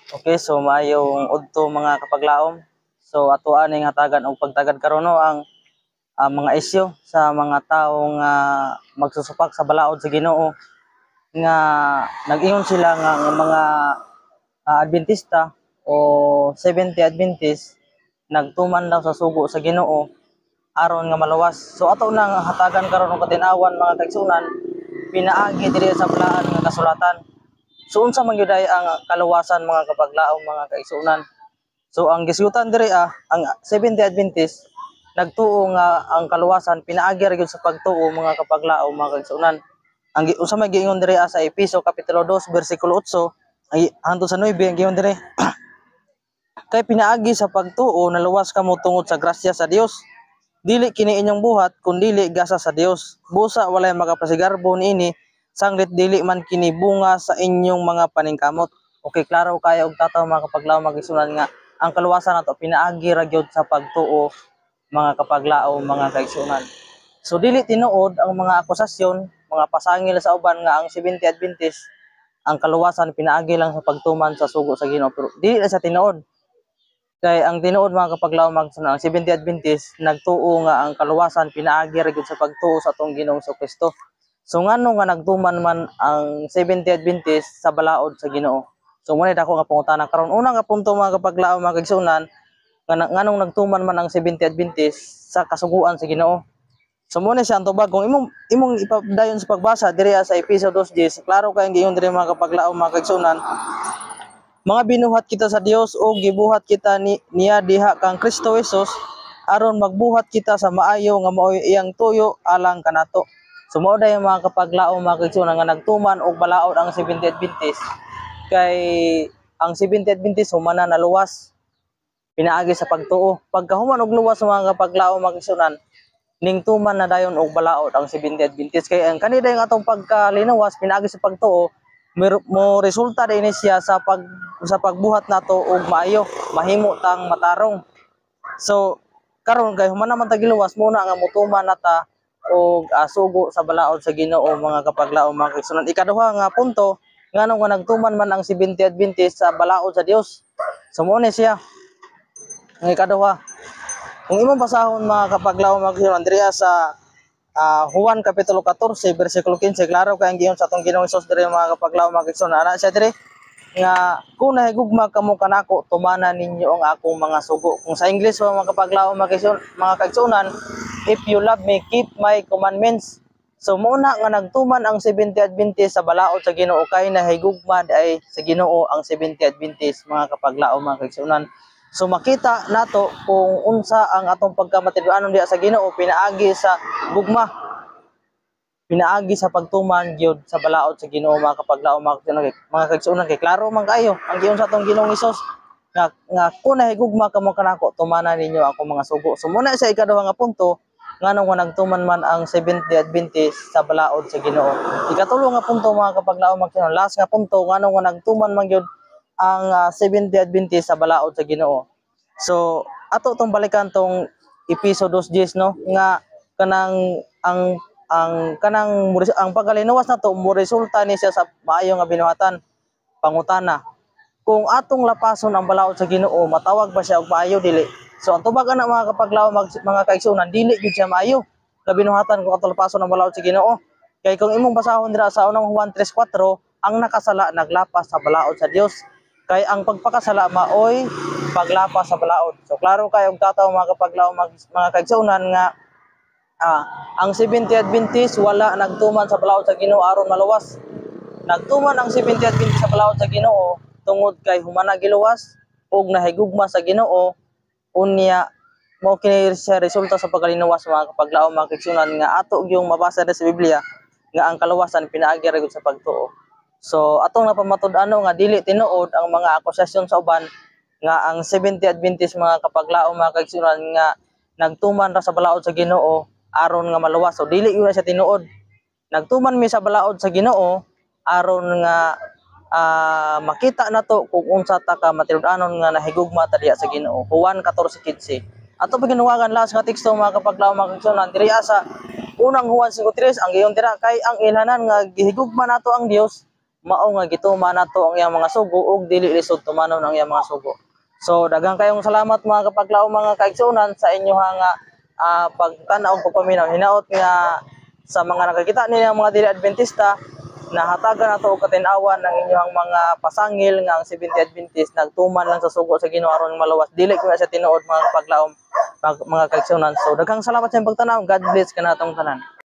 Okay, so maayong udto mga kapaglaom. So ato ani nga tagan og pagtagad karon no ang mga isyu sa mga tawo nga magsusupak sa balaod sa Ginoo nga nag-ingon sila nga ang mga Adventista o Seventh-day Adventist nagtuman daw sa sugo sa Ginoo aron nga maluwas. So ato nang hatagan karon og katinawan mga kaigsunan pinaagi diri sa balaan nga kasulatan. So unsa man gyud ang kaluwasan mga kapaglaom mga kaigsunan? So ang gisgutan diri ang Seventh-day Adventist nagtuo nga ang kaluwasan pinaagi ra gyud sa pagtuo mga kapaglaom mga kaigsunan. Ang unsa may giingon diri sa Efeso kapitulo 2 bersikulo 8 hangtod sa 9 ang giingon diri kay pinaagi sa pagtuo naluwas kamo tungod sa grasya sa Dios. Dili kini inyong buhat kun dili gasa sa Dios. Busa walay makapasigarbo niini sanglit dili man kini bunga sa inyong mga paningkamot. Okay, klaro kaya og tataw mga kapaglaom magisunan nga ang kaluwasan nato pinaagi ra gyud sa pagtuo mga kapaglaom mga kaigsunan. So dili tinuod ang mga akusasyon, mga pasangil sa uban nga ang Seventh-day Adventist ang kaluwasan pinaagi lang sa pagtuman sa sugo sa Ginoo pero dili na sa tinuod. Kay ang tinuod mga kapaglaom magsunan ang Seventh-day Adventist nagtuo nga ang kaluwasan pinaagi ra gyud sa pagtuo sa atong Ginoong Kristo. So ngano nga nagtuman man ang Seventh-day Adventist sa balaod sa Ginoo? So muna dako nga pangutana karon una nga punto mga kapaglaom mga kaigsunan nga nganong nagtuman man ang Seventh-day Adventist sa kasuguan sa Ginoo. So muna siya ang tubag kung imong ipadayon sa pagbasa diri sa Efeso 2:10 klaro kay ang giingon diri mga kapaglaom mga kaigsunan mga binuhat kita sa Dios o gibuhat kita niya diha kang Kristo Jesus aron magbuhat kita sa maayo nga maoy iyang tuyo alang kanato. So mao day mga kapaglaom mga kaigsunan nga nagtuman og balaod ang Seventh-day Adventist kay ang Seventh-day Adventist humana na luwas pinaagi sa pagtuo. Pagkahuman og luwas mga kapaglaom mga kaigsunan ning tuman na dayon og balaod ang Seventh-day Adventist kay ang kanina yung atong pagkalinawas pinaagi sa pagtuo mo resulta din siya sa pagbuhat nato og maayo mahimo tang matarong. So karon kay human naman tagiluwas muna nga mutuman nata og sugo sa balaod sa Ginoo mga kapaglaom mga kaigsunan. Ikaduha nga punto ngano nga nagtuman man ang Seventh-day Adventist sa balaod sa Dios. So mo ni siya ang ikaduha kung imong basahon mga kapaglaom mga kaigsunan diriya sa Juan kapitulo 14 bersikulo 15 klaro kay ang giingon sa atong Ginoong Hesus diri mga kapaglaom mga kaigsunan ana siya diri nga kung nahigugma kamo kanako tumanan ninyo ang akong mga sugo. Kung sa English mga kapaglaom mga kaigsunan if you love me keep my commandments. So muna nga nagtuman ang Seventh-day Adventist sa balaod sa Ginoo kay nahigugma ay sa Ginoo ang Seventh-day Adventist mga kapaglaom mga kaigsunan. So makita nato kung unsa ang atong pagkamatinuanon diha sa Ginoo pinaagi sa gugma. Pinaagi sa pagtuman gyud sa balaod sa Ginoo mga kapaglaom mga kaigsunan kay klaro man kayo ang giyon sa atong Ginoong Hesus nga kun nahigugma kamo kanako tumanan ninyo ako mga sugo. So muna sa ikaduha nga punto ngano nga nagtuman man ang Seventh-day Adventist sa balaod sa Ginoo. Ikatulo nga punto mga kapaglaom mga last nga punto ngano nga nagtuman man gyud ang Seventh-day Adventist sa balaod sa Ginoo. So ato tong balikan tong Efeso 2:10 no nga kanang ang pagkalinuwas nato mo resulta ni siya sa maayo nga binuhatan. Pangutana, kung atong lapason ang balaod sa Ginoo matawag ba siya og maayo dili? So ang tubag ana mga kapaglaom mga kaigsunan dili gyud siya maayo nga binuhatan kung atong lapason ang balaod sa Ginoo. Kay kung imong basahon dira sa unang Juan 3:4 ang nakasala naglapas sa balaod sa Dios. Kay ang pagpakasala maoy paglapas sa balaod. So klaro kay og tataw mga kapaglaom mga kaigsunan nga ang Seventh-day Adventist wala nagtuman sa balaod sa Ginoo aron maluwas. Nagtuman ang Seventh-day Adventist sa balaod sa Ginoo tungod kay humana giluwas ug nahigugma sa Ginoo unya mao kini sa resulta sa pagkalinuwas mga kapaglaom mga kaigsunan nga ato yung mabasa sa Biblia nga ang kaluwasan pinaagi ra sa pagtuo. So atong napamatud-ano nga dili tinuod ang mga akusasyon sa uban nga ang Seventh-day Adventist mga kapaglaom mga kaigsunan nga nagtuman ra sa balaod sa Ginoo aron nga maluwas. So dili yun siya tinuod. Nagtuman mi sa balaod sa Ginoo aron nga makita nato kung unsa ta ka matinud-anon nga nahigugma ta diha sa Ginoo. Juan 14:15. Ato paginawagan last nga teksto mga kapaglaom mga kaigsunan diri sa unang Juan 5:3 ang giyon dira kay ang ilhanan nga gihigugma nato ang Dios mao nga gituman nato ang iyang mga sugo ug dili lisod tumanon ang iyang mga sugo. So daghang kayong salamat mga kapaglaom, mga kaigsunan, sa inyoha nga pagtan-aw ug pagpaminaw. Hinaot nga sa mga nakakita nilang mga dili Adventista, nahatagan nato og katin-awan ang inyong mga pasangil nga ang 70 Adventist nagtuman lang sa sugo sa Ginoo aron maluwas. Dili ko na siya tinuod mga kapaglaom, mga kaigsunan. So daghang salamat sa inyong pagtan-aw. God bless kanatong tanan.